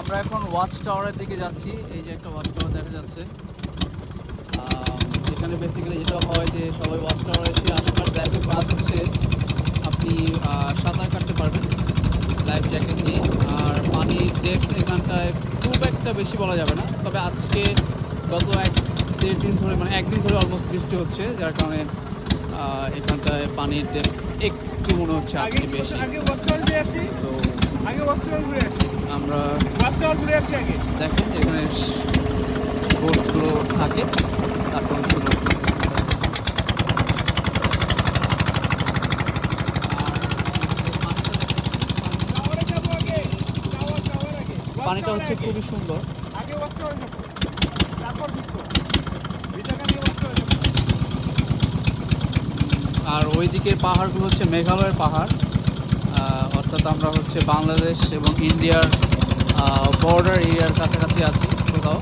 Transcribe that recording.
আমরা এখন ওয়াচ টাওয়ারের দিকে যাচ্ছি। এই যে একটা ওয়াচ টাওয়ার দেখা যাচ্ছে। এখানে বেসিক্যালি যেটা হয় যে সবাই ওয়াচ টাওয়ারে এসে আসার দেখে প্লাস হচ্ছে আপনি সাঁতার কাটতে পারবেন লাইফ জ্যাকেট নিয়ে। আর পানির ডেপথ এখানটায় খুব একটা বেশি বলা যাবে না, তবে আজকে গত 1-1.5 দিন ধরে মানে একদিন ধরে অলমোস্ট বৃষ্টি হচ্ছে, যার কারণে এখানটায় পানির ডেপথ একটু মনে হচ্ছে আজকে বেশি। তো আমরা দেখেন এখানে বোটগুলো থাকে, তারপর পানিটা হচ্ছে খুবই সুন্দর। আর ওই দিকের পাহাড়গুলো হচ্ছে মেঘালয়ের পাহাড়, অর্থাৎ আমরা হচ্ছে বাংলাদেশ এবং ইন্ডিয়ার বর্ডার এরিয়ার কাছাকাছি আছি কোথাও।